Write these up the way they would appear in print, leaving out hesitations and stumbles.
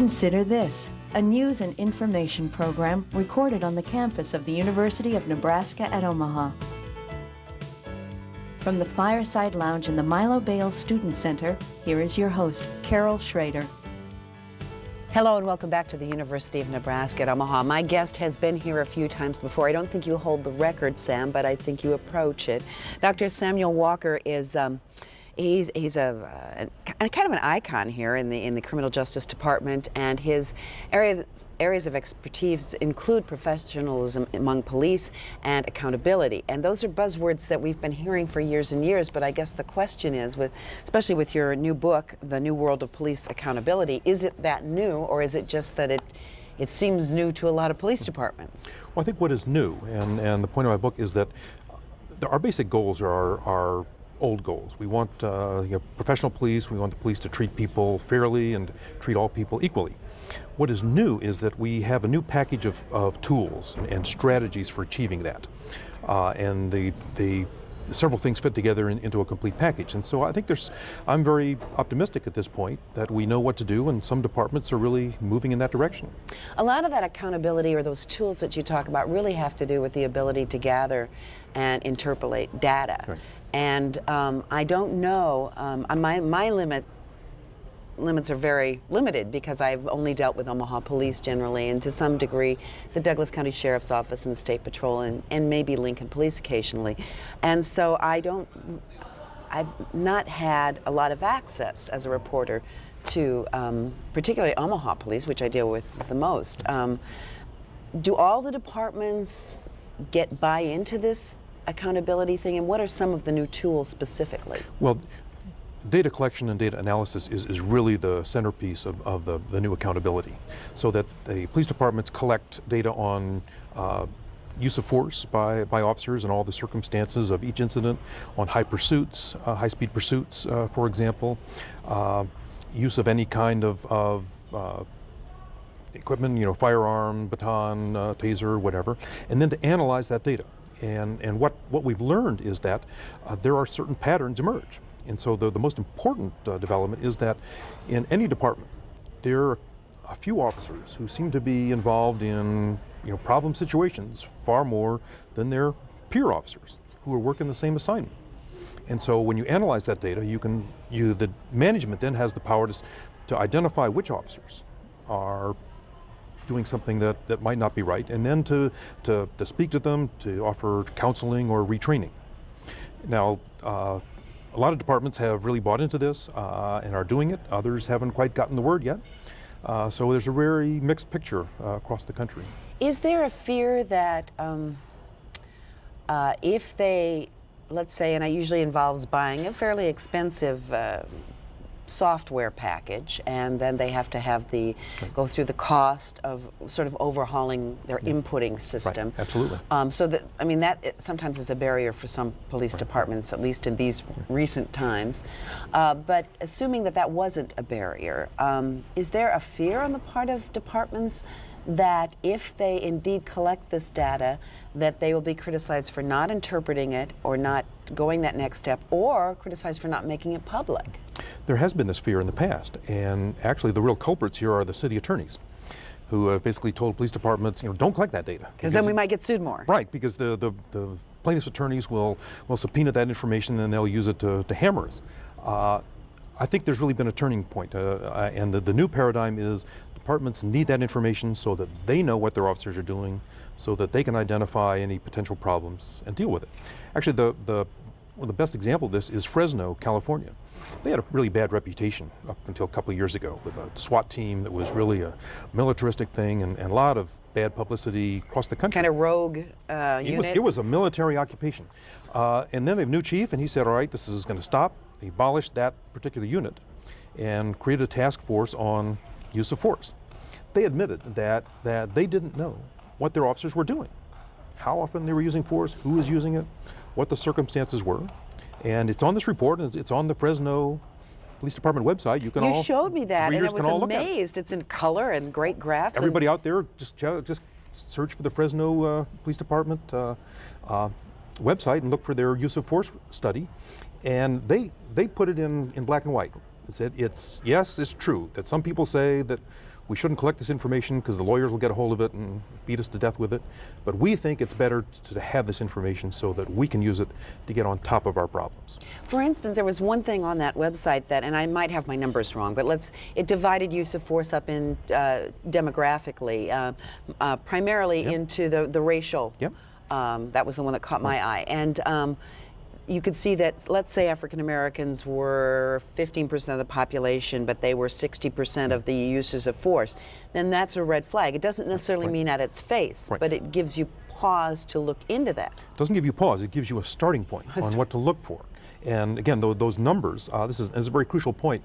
Consider this, a news and information program recorded on the campus of the University of Nebraska at Omaha. From the Fireside Lounge in the Milo Bale Student Center, here is your host, Carol Schrader. Hello and welcome back to the University of Nebraska at Omaha. My guest has been here a few times before. I don't think you hold the record, Sam, but I think you approach it. Dr. Samuel Walker is he's a kind of an icon here in the Criminal Justice Department, and his areas of expertise include professionalism among police and accountability. And those are buzzwords that we've been hearing for years and years, but I guess the question is, especially with your new book, The New World of Police Accountability, is it that new, or is it just that it seems new to a lot of police departments? Well, I think what is new, and the point of my book is that our basic goals are old goals. We want professional police, we want the police to treat people fairly and treat all people equally. What is new is that we have a new package of tools and strategies for achieving that. And the several things fit together into a complete package. And so I think I'm very optimistic at this point that we know what to do, and some departments are really moving in that direction. A lot of that accountability, or those tools that you talk about, really have to do with the ability to gather and interpolate data. Right. And I don't know, my limits are very limited because I've only dealt with Omaha Police generally, and to some degree the Douglas County Sheriff's Office and the State Patrol, and maybe Lincoln Police occasionally. And so I've not had a lot of access as a reporter to particularly Omaha Police, which I deal with the most. Do all the departments buy into this accountability thing, and what are some of the new tools specifically? Well, data collection and data analysis is really the centerpiece of the new accountability, so that the police departments collect data on use of force by officers and all the circumstances of each incident, on high-speed pursuits, for example, use of any kind of equipment, firearm, baton, taser, whatever, and then to analyze that data. And what we've learned is that there are certain patterns emerge. And so the most important development is that in any department, there are a few officers who seem to be involved in problem situations far more than their peer officers who are working the same assignment. And so when you analyze that data, the management then has the power to identify which officers are doing something that might not be right, and then to speak to them, to offer counseling or retraining. Now, a lot of departments have really bought into this and are doing it. Others haven't quite gotten the word yet. So there's a very mixed picture across the country. Is there a fear that if they, let's say, and it usually involves buying a fairly expensive software package, and then they have to go through the cost of sort of overhauling their inputting system. Right. Absolutely. So that sometimes is a barrier for some police departments, at least in these recent times. But assuming that wasn't a barrier, is there a fear on the part of departments that if they indeed collect this data, that they will be criticized for not interpreting it, or not going that next step, or criticized for not making it public? There has been this fear in the past, and actually the real culprits here are the city attorneys, who have basically told police departments, don't collect that data. Because then we might get sued more. Right, because the plaintiff's attorneys will subpoena that information, and they'll use it to hammer us. I think there's really been a turning point, and the new paradigm is departments need that information so that they know what their officers are doing, so that they can identify any potential problems and deal with it. Actually, one of the best example of this is Fresno, California. They had a really bad reputation up until a couple of years ago with a SWAT team that was really a militaristic thing, and a lot of bad publicity across the country. Kind of rogue unit? It was a military occupation. And then they have a new chief, and he said, all right, this is going to stop. He abolished that particular unit and created a task force on use of force. They admitted that they didn't know what their officers were doing, how often they were using force, who was using it, what the circumstances were. And it's on this report, and it's on the Fresno Police Department website. You showed me that, and I was amazed. It's in color and great graphs. Everybody out there, just search for the Fresno Police Department website and look for their use of force study. And they put it in black and white. It said, yes, it's true that some people say that we shouldn't collect this information because the lawyers will get a hold of it and beat us to death with it. But we think it's better to have this information so that we can use it to get on top of our problems. For instance, there was one thing on that website that, and I might have my numbers wrong, but it divided use of force up in demographically, primarily into the racial. Yep. That was the one that caught my eye. And you could see that, let's say African Americans were 15% of the population, but they were 60% of the uses of force, then that's a red flag. It doesn't necessarily mean at its face, but it gives you pause to look into that. It doesn't give you pause, it gives you a starting point on what to look for. And again, those numbers, this is a very crucial point,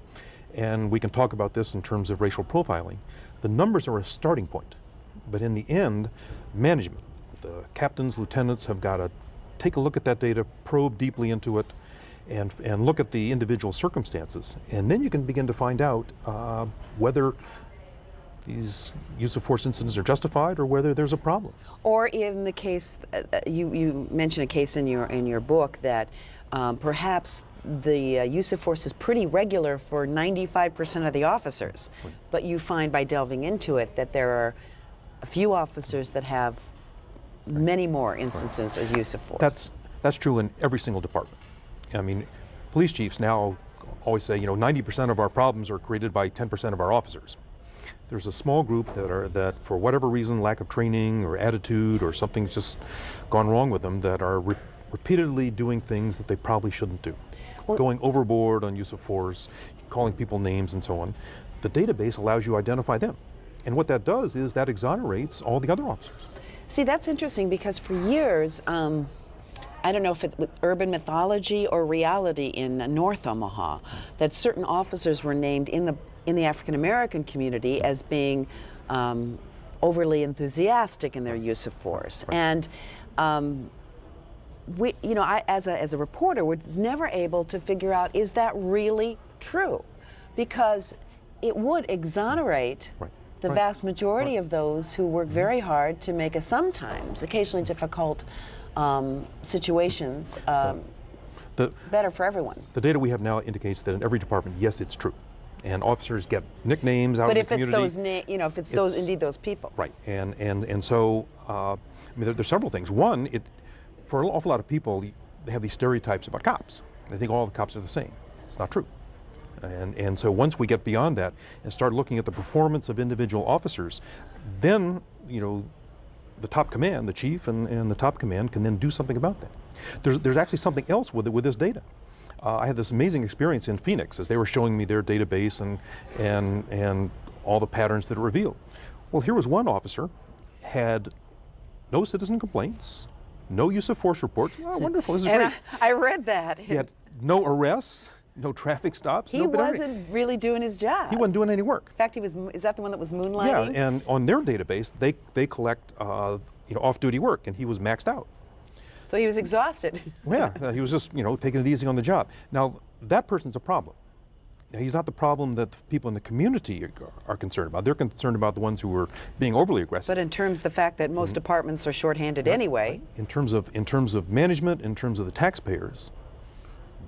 and we can talk about this in terms of racial profiling. The numbers are a starting point, but in the end, management, the captains, lieutenants have got to take a look at that data, probe deeply into it, and look at the individual circumstances. And then you can begin to find out whether these use of force incidents are justified or whether there's a problem. Or in the case, you mentioned a case in your book that perhaps the use of force is pretty regular for 95% of the officers, but you find by delving into it that there are a few officers that have many more instances of use of force. That's true in every single department. I mean, police chiefs now always say, 90% of our problems are created by 10% of our officers. There's a small group that for whatever reason, lack of training or attitude or something's just gone wrong with them, that are repeatedly doing things that they probably shouldn't do. Going overboard on use of force, calling people names and so on. The database allows you to identify them. And what that does is that exonerates all the other officers. See, that's interesting because for years, I don't know if it's with urban mythology or reality in North Omaha, that certain officers were named in the African American community as being overly enthusiastic in their use of force. And I, as a reporter, was never able to figure out, is that really true? Because it would exonerate the vast majority of those who work very hard to make a sometimes, occasionally difficult situations better for everyone. The data we have now indicates that in every department, yes, it's true. And officers get nicknames out of the community. But if it's those, indeed those people. Right, and so, there's several things. One, for an awful lot of people, they have these stereotypes about cops. They think all the cops are the same. It's not true. And so once we get beyond that and start looking at the performance of individual officers, then, the top command, the chief and the top command can then do something about that. There's actually something else with this data. I had this amazing experience in Phoenix as they were showing me their database and all the patterns that it revealed. Well, here was one officer, had no citizen complaints, no use of force reports. Oh, wonderful, this is great. I read that. He had no arrests, no traffic stops. He wasn't really doing his job. He wasn't doing any work. In fact, is that the one that was moonlighting? Yeah, and on their database, they collect off-duty work, and he was maxed out. So he was exhausted. Yeah, he was just taking it easy on the job. Now, that person's a problem. Now, he's not the problem that the people in the community are concerned about. They're concerned about the ones who are being overly aggressive. But in terms of the fact that most departments are shorthanded anyway. In terms of management, in terms of the taxpayers,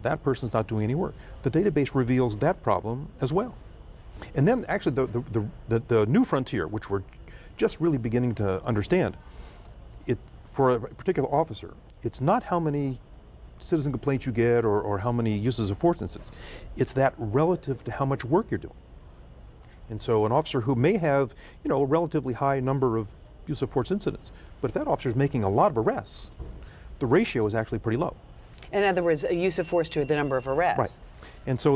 that person's not doing any work. The database reveals that problem as well. And then actually the new frontier, which we're just really beginning to understand, for a particular officer, it's not how many citizen complaints you get or how many uses of force incidents. It's that relative to how much work you're doing. And so an officer who may have, a relatively high number of use of force incidents, but if that officer is making a lot of arrests, the ratio is actually pretty low. In other words, a use of force to the number of arrests. Right. And so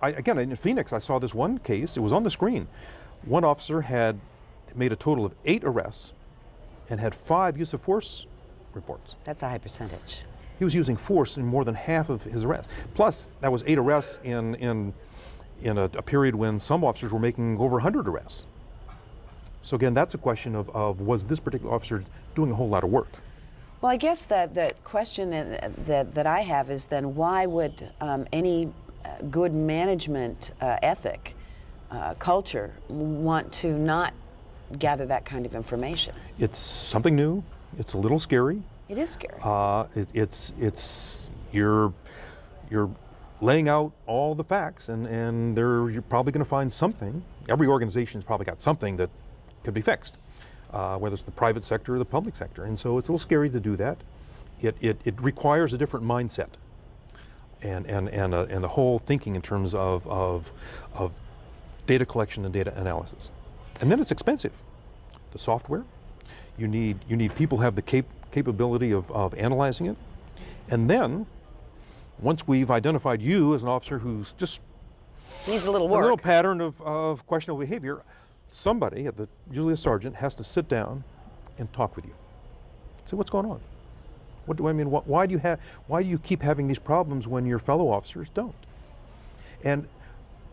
again, in Phoenix, I saw this one case, it was on the screen. One officer had made a total of 8 arrests and had 5 use of force reports. That's a high percentage. He was using force in more than half of his arrests. Plus, that was 8 arrests in a period when some officers were making over 100 arrests. So again, that's a question of was this particular officer doing a whole lot of work? Well, I guess the question that I have is then why would any good management ethic, culture, want to not gather that kind of information? It's something new. It's a little scary. It is scary. It's you're laying out all the facts, and you're probably going to find something. Every organization's probably got something that could be fixed, whether it's the private sector or the public sector. And so it's a little scary to do that. It requires a different mindset, and the whole thinking in terms of data collection and data analysis. And then it's expensive. The software, you need people who have the capability of analyzing it. And then, once we've identified you as an officer who's just needs a little work, a little pattern of questionable behavior, somebody, usually a sergeant, has to sit down and talk with you. Say, what's going on? What do I mean? Why do you keep having these problems when your fellow officers don't? And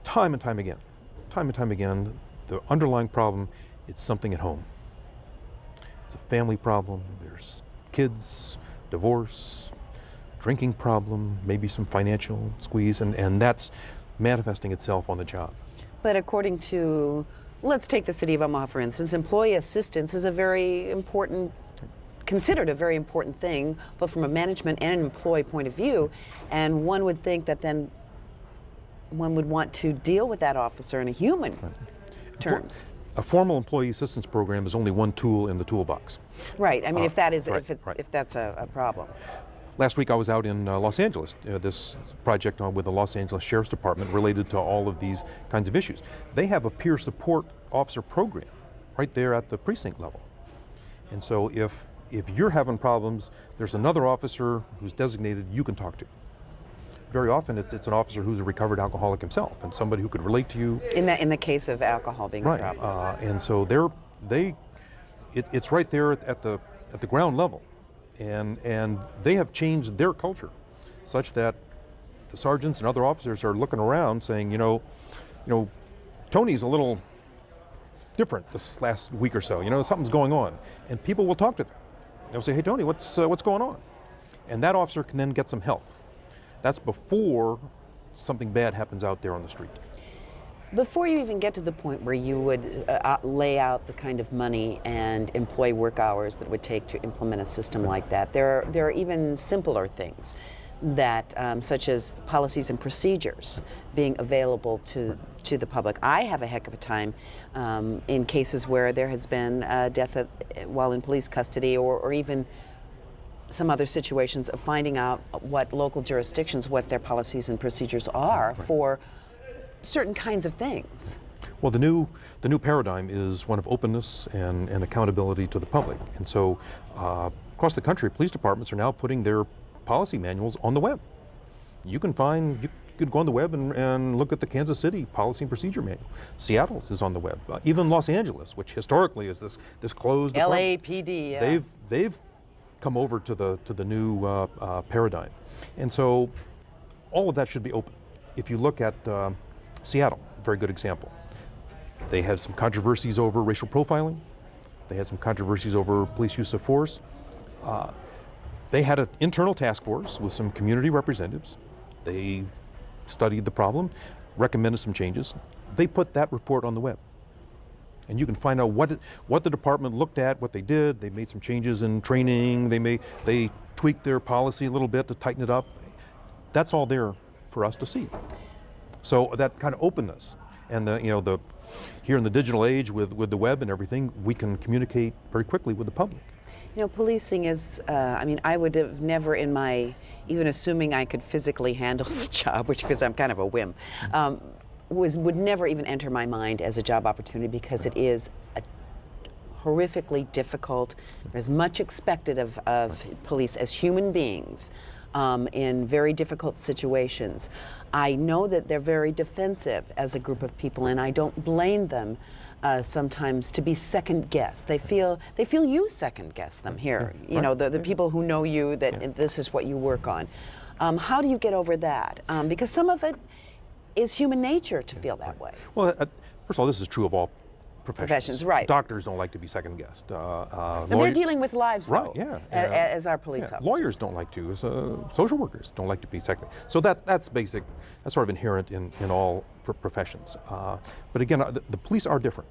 time and time again, the underlying problem, it's something at home. It's a family problem. There's kids, divorce, drinking problem, maybe some financial squeeze, and that's manifesting itself on the job. But according to, let's take the city of Omaha for instance, employee assistance is considered a very important thing, both from a management and an employee point of view, and one would think that then one would want to deal with that officer in a human terms. A formal employee assistance program is only one tool in the toolbox. Right. I mean, if that's a problem. Last week I was out in Los Angeles, this project with the Los Angeles Sheriff's Department related to all of these kinds of issues. They have a peer support officer program right there at the precinct level. And so if you're having problems, there's another officer who's designated you can talk to. Very often it's an officer who's a recovered alcoholic himself and somebody who could relate to you. In the case of alcohol being a problem. And so it's right there at the ground level. And they have changed their culture such that the sergeants and other officers are looking around saying, you know, Tony's a little different this last week or so. Something's going on. And people will talk to them. They'll say, hey, Tony, what's going on? And that officer can then get some help. That's before something bad happens out there on the street. Before you even get to the point where you would lay out the kind of money and employee work hours that it would take to implement a system like that, there are even simpler things that, such as policies and procedures being available to the public. I have a heck of a time in cases where there has been death while in police custody, or even some other situations of finding out what local jurisdictions, what their policies and procedures are for certain kinds of things. Well, the new paradigm is one of openness and accountability to the public. And so across the country, police departments are now putting their policy manuals on the web. You can go on the web and look at the Kansas City policy and procedure manual. Seattle's is on the web. Even Los Angeles, which historically is this closed LAPD. Yeah. They've come over to the new paradigm. And so all of that should be open. If you look at Seattle, very good example. They had some controversies over racial profiling. They had some controversies over police use of force. They had an internal task force with some community representatives. They studied the problem, recommended some changes. They put that report on the web. And you can find out what the department looked at, what they did. They made some changes in training. They tweaked their policy a little bit to tighten it up. That's all there for us to see. So that kind of openness, and here in the digital age with the web and everything, we can communicate very quickly with the public. Policing is, I would have never even assuming I could physically handle the job, because I'm kind of a whim, would never even enter my mind as a job opportunity, because it is horrifically difficult. There's much expected of police as human beings in very difficult situations. I know that they're very defensive as a group of people, and I don't blame them sometimes to be second guessed. They feel you second guess them here. The people who know you, that this is what you work on. How do you get over that? Because some of it is human nature to feel that way. Well, first of all, this is true of all professions. Right. Doctors don't like to be second guessed. And they're dealing with lives, though, as our police officers. Lawyers don't like to. Social workers don't like to be second. So that's basic. That's sort of inherent in all professions. But again, the police are different.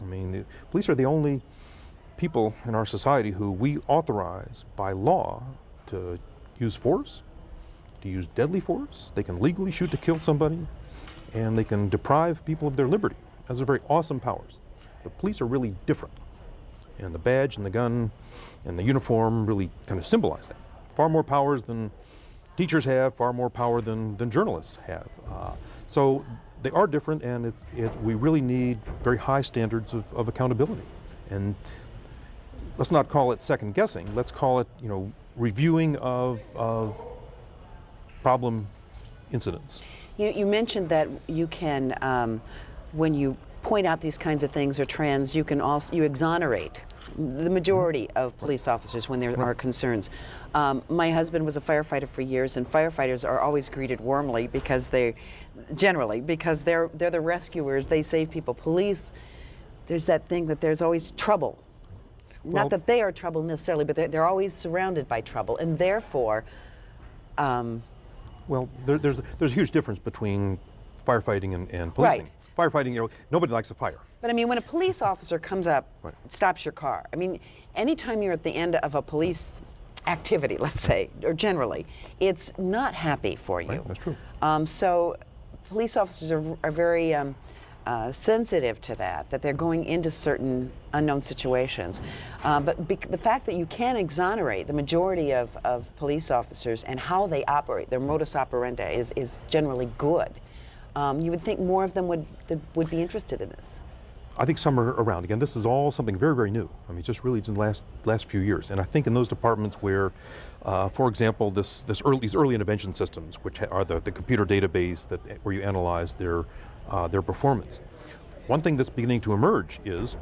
I mean, the police are the only people in our society who we authorize by law to use force, to use deadly force, they can legally shoot to kill somebody, and they can deprive people of their liberty. Those are very awesome powers. The police are really different, and the badge and the gun and the uniform really kind of symbolize that. Far more powers than teachers have, far more power than journalists have. So they are different, and we really need very high standards of accountability. And let's not call it second guessing. Let's call it, reviewing of problem incidents. You mentioned that you can, when you point out these kinds of things or trends, you exonerate the majority of police officers when there are concerns. My husband was a firefighter for years, and firefighters are always greeted warmly because they're the rescuers. They save people. Police, there's that thing that there's always trouble. Well, not that they are trouble necessarily, but they're always surrounded by trouble, and therefore. Well, there's a huge difference between firefighting and policing. Right. Firefighting, nobody likes a fire. But I mean, when a police officer comes up, Right. stops your car, I mean, anytime you're at the end of a police activity, let's say, or generally, it's not happy for you. Right, that's true. So police officers are very sensitive to that they're going into certain unknown situations. But the fact that you can exonerate the majority of police officers and how they operate, their modus operandi is generally good. You would think more of them would be interested in this. I think some are around. Again, this is all something very, very new. I mean, just really in the last few years. And I think in those departments where, for example, these early intervention systems, which are the computer database where you analyze their performance. One thing that's beginning to emerge is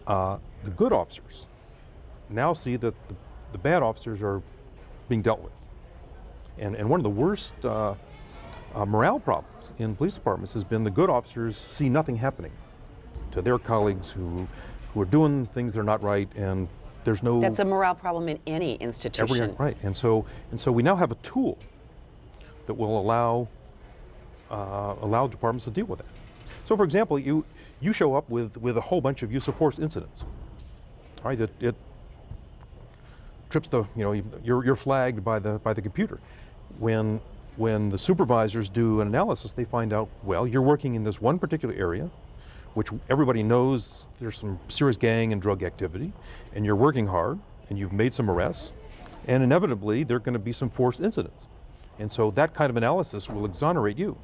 the good officers now see that the bad officers are being dealt with. And one of the worst morale problems in police departments has been the good officers see nothing happening to their colleagues who are doing things that are not right, and there's no... That's a morale problem in any institution. Right, and so we now have a tool that will allow departments to deal with that. So, for example, you show up with a whole bunch of use of force incidents. All right, it trips you're flagged by the computer. When the supervisors do an analysis, they find out, well, you're working in this one particular area, which everybody knows there's some serious gang and drug activity, and you're working hard, and you've made some arrests, and inevitably there are going to be some force incidents. And so that kind of analysis will exonerate you.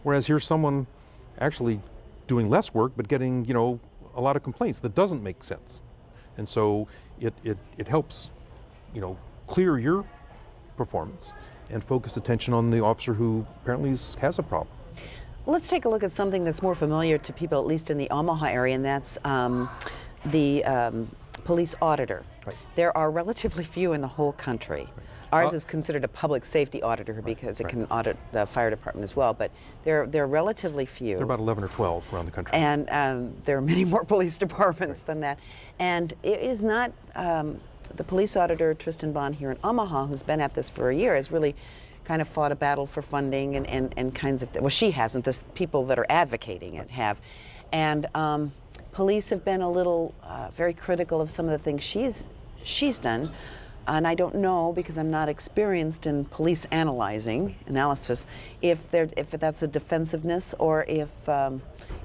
Whereas here's someone actually doing less work but getting, a lot of complaints that doesn't make sense. And so it helps, clear your performance and focus attention on the officer who apparently has a problem. Let's take a look at something that's more familiar to people, at least in the Omaha area, and that's the police auditor. Right. There are relatively few in the whole country. Right. Ours is considered a public safety auditor because it can audit the fire department as well, but there are relatively few. There are about 11 or 12 around the country. And there are many more police departments than that. And it is not, the police auditor, Tristan Bond here in Omaha, who's been at this for a year, has really kind of fought a battle for funding and kinds of, well, she hasn't, the people that are advocating it have. And police have been a little very critical of some of the things she's done. And I don't know, because I'm not experienced in police analysis, if that's a defensiveness or if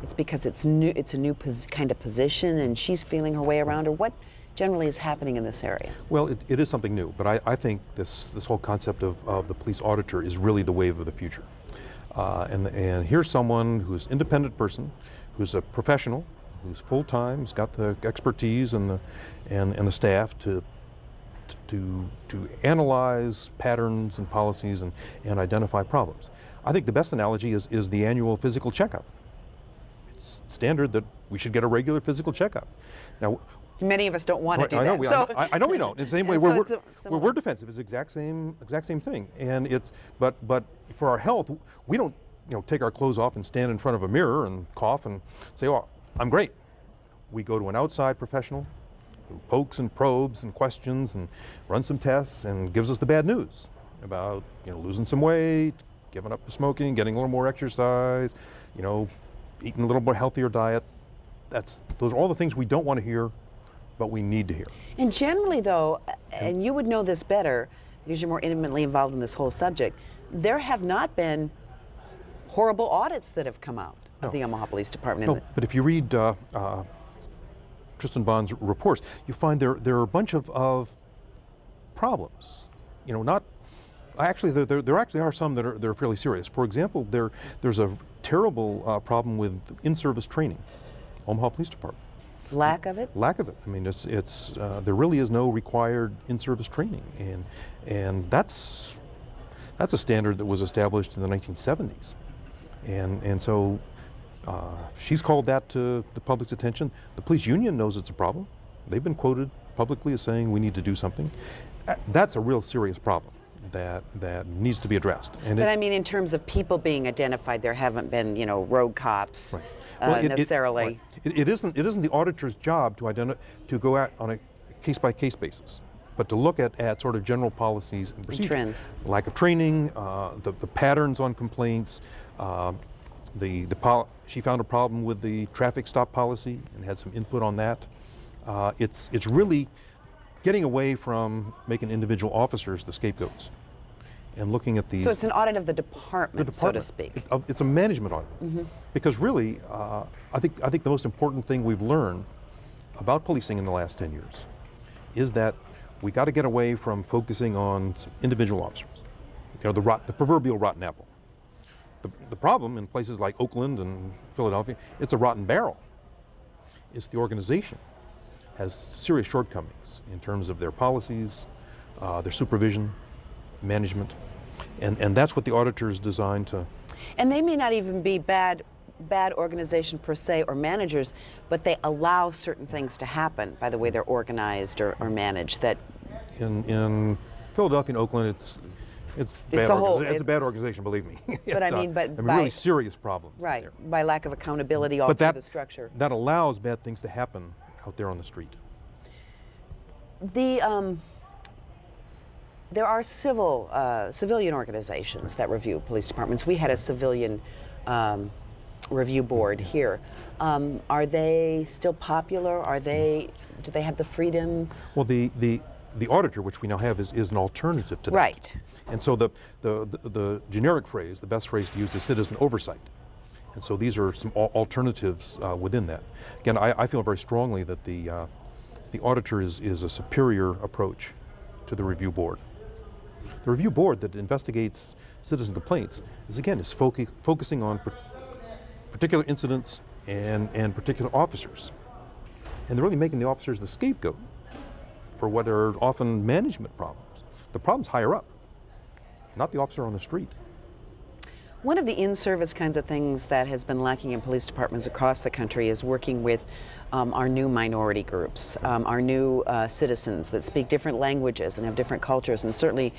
it's because it's a new kind of position and she's feeling her way around, or what generally is happening in this area. Well, it is something new, but I think this whole concept of the police auditor is really the wave of the future. And here's someone who's an independent person, who's a professional, who's full-time, who's got the expertise and the staff to analyze patterns and policies and identify problems. I think the best analogy is the annual physical checkup. It's standard that we should get a regular physical checkup. Now, many of us don't want to do I know that. I know we don't. It's the same way we're defensive. It's the exact same thing. And but for our health, we don't take our clothes off and stand in front of a mirror and cough and say, "Oh, I'm great." We go to an outside professional who pokes and probes and questions and runs some tests and gives us the bad news about losing some weight, giving up smoking, getting a little more exercise, eating a little more healthier diet. Those are all the things we don't want to hear, but we need to hear. And generally, though, and you would know this better, because you're more intimately involved in this whole subject, there have not been horrible audits that have come out of the Omaha Police Department. No, but if you read Tristan Bond's reports, you find there are a bunch of problems. You know, not actually there actually are some that are fairly serious. For example, there's a terrible problem with in-service training, Omaha Police Department. Lack of it? Lack of it. I mean, it's there really is no required in-service training, and that's a standard that was established in the 1970s, and so she's called that to the public's attention. The police union knows it's a problem. They've been quoted publicly as saying we need to do something. That's a real serious problem that needs to be addressed. And but I mean, in terms of people being identified, there haven't been, you know, rogue cops. Right. Well, necessarily. It isn't the auditor's job to go out on a case-by-case basis, but to look at sort of general policies and procedures. Trends. Lack of training, the patterns on complaints. She found a problem with the traffic stop policy and had some input on that. It's really getting away from making individual officers the scapegoats and looking at these. So it's an audit of the department, so to speak. It's a management audit. Because really, I think the most important thing we've learned about policing in the last 10 years is that we got to get away from focusing on individual officers. You know, the proverbial rotten apple. The problem in places like Oakland and Philadelphia, it's a rotten barrel. It's the organization has serious shortcomings in terms of their policies, their supervision, management, and that's what the auditor is designed to. And they may not even be bad organization per se or managers, but they allow certain things to happen by the way they're organized or managed. That in Philadelphia and Oakland, it's a bad organization, believe me. But I mean, really serious problems. Right, there. by lack of accountability all through the structure. That allows bad things to happen out there on the street. There are civilian organizations that review police departments. We had a civilian review board here. Are they still popular? Do they have the freedom? Well, the auditor, which we now have, is an alternative to that. Right. And so the generic phrase, the best phrase to use, is citizen oversight. And so these are some alternatives within that. Again, I feel very strongly that the auditor is a superior approach to the review board. The review board that investigates citizen complaints is focusing on particular incidents and particular officers. And they're really making the officers the scapegoat for what are often management problems. The problem's higher up, not the officer on the street. One of the in-service kinds of things that has been lacking in police departments across the country is working with our new minority groups, our new citizens that speak different languages and have different cultures. And certainly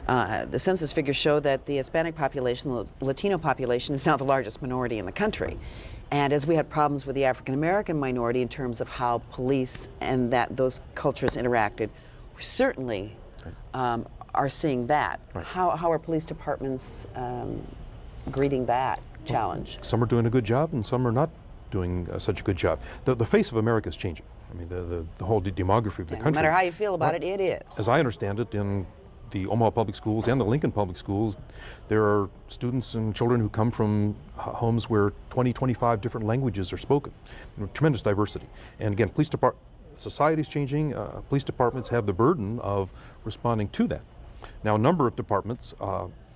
the census figures show that the Hispanic population, the Latino population, is now the largest minority in the country. And as we had problems with the African American minority in terms of how police and those cultures interacted, we certainly are seeing that. Right. How are police departments greeting that challenge? Some are doing a good job and some are not doing such a good job. The face of America is changing. I mean, the whole demography of the country. No matter how you feel about it, it is. As I understand it, in the Omaha Public Schools and the Lincoln Public Schools, there are students and children who come from homes where 20, 25 different languages are spoken. You know, tremendous diversity. And again, society's changing. Police departments have the burden of responding to that. Now, a number of departments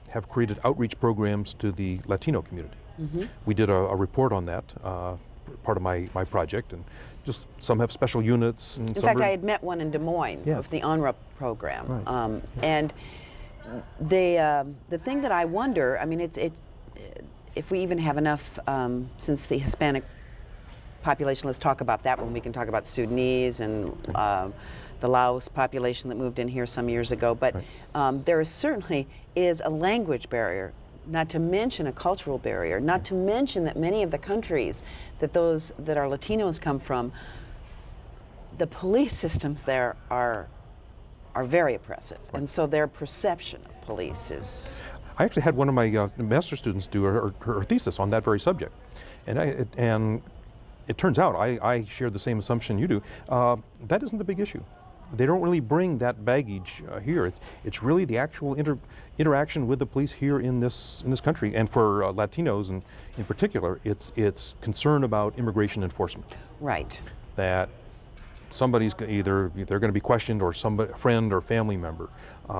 have created outreach programs to the Latino community. We did a report on that, part of my project, and just some have special units. And in fact, I had met one in Des Moines of the ONRA program. Right. And the thing that I wonder, I mean, if we even have enough, since the Hispanic population, let's talk about that when we can talk about Sudanese and the Laos population that moved in here some years ago. But there certainly is a language barrier, not to mention a cultural barrier, not to mention that many of the countries that our Latinos come from, the police systems there are very oppressive. And so their perception of police is... I actually had one of my master's students do her thesis on that very subject. And it turns out, I shared the same assumption you do, that isn't the big issue. they don't really bring that baggage here. It's really the actual interaction with the police here in this country, and for Latinos in particular, it's concern about immigration enforcement. Right. That somebody's either they're going to be questioned, or somebody, friend or family member.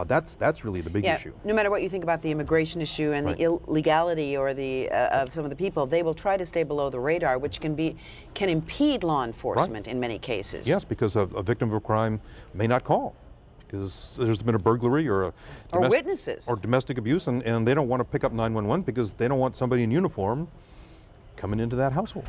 That's really the big issue. No matter what you think about the immigration issue and the illegality or the of some of the people, they will try to stay below the radar, which can impede law enforcement in many cases. Yes, because a victim of a crime may not call because there's been a burglary or witnesses or domestic abuse, and they don't want to pick up 911 because they don't want somebody in uniform coming into that household.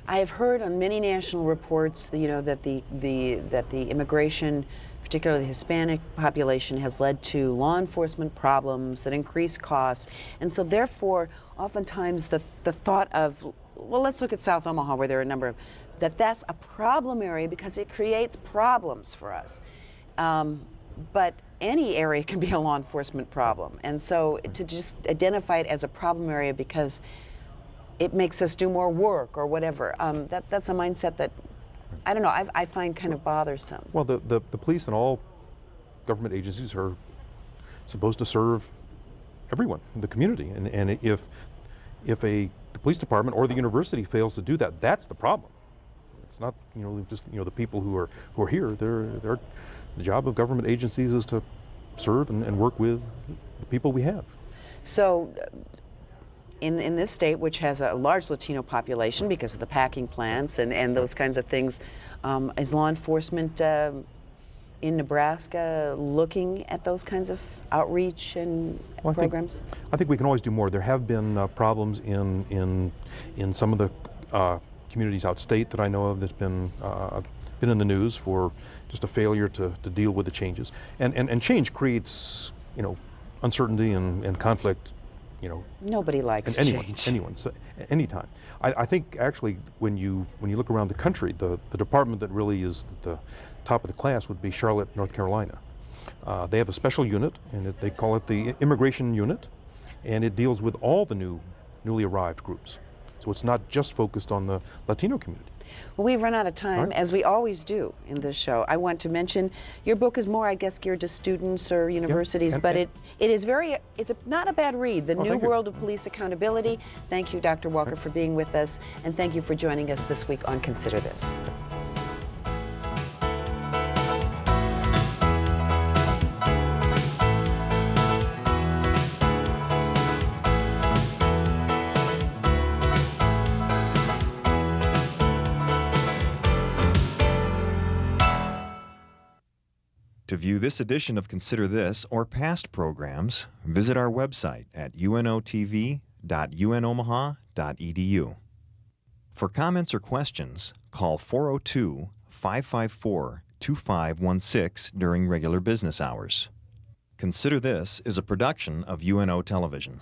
I have heard on many national reports, that the immigration, particularly the Hispanic population, has led to law enforcement problems that increase costs, and so therefore, oftentimes the thought of, well, let's look at South Omaha, where there are a number of, that's a problem area because it creates problems for us. But any area can be a law enforcement problem, and so to just identify it as a problem area because it makes us do more work or whatever. That's a mindset that, I don't know, I find kind of bothersome. Well, the police and all government agencies are supposed to serve everyone in the community, and if the police department or the university fails to do that, that's the problem. It's not just the people who are here. The job of government agencies is to serve and work with the people we have. So. In this state, which has a large Latino population because of the packing plants and those kinds of things, is law enforcement in Nebraska looking at those kinds of outreach and programs? I think we can always do more. There have been problems in some of the communities outstate that I know of that's been in the news for just a failure to deal with the changes. And change creates uncertainty and conflict. Nobody likes change. Anytime. I think actually when you look around the country, the department that really is at the top of the class would be Charlotte, North Carolina. They have a special unit, and they call it the Immigration Unit, and it deals with all the newly arrived groups. So it's not just focused on the Latino community. Well, we've run out of time, as we always do in this show. I want to mention your book is more, I guess, geared to students or universities, but it's not a bad read, The New World of Police Accountability. Thank you, Dr. Walker, for being with us, and thank you for joining us this week on Consider This. To view this edition of Consider This or past programs, visit our website at unotv.unomaha.edu. For comments or questions, call 402-554-2516 during regular business hours. Consider This is a production of UNO Television.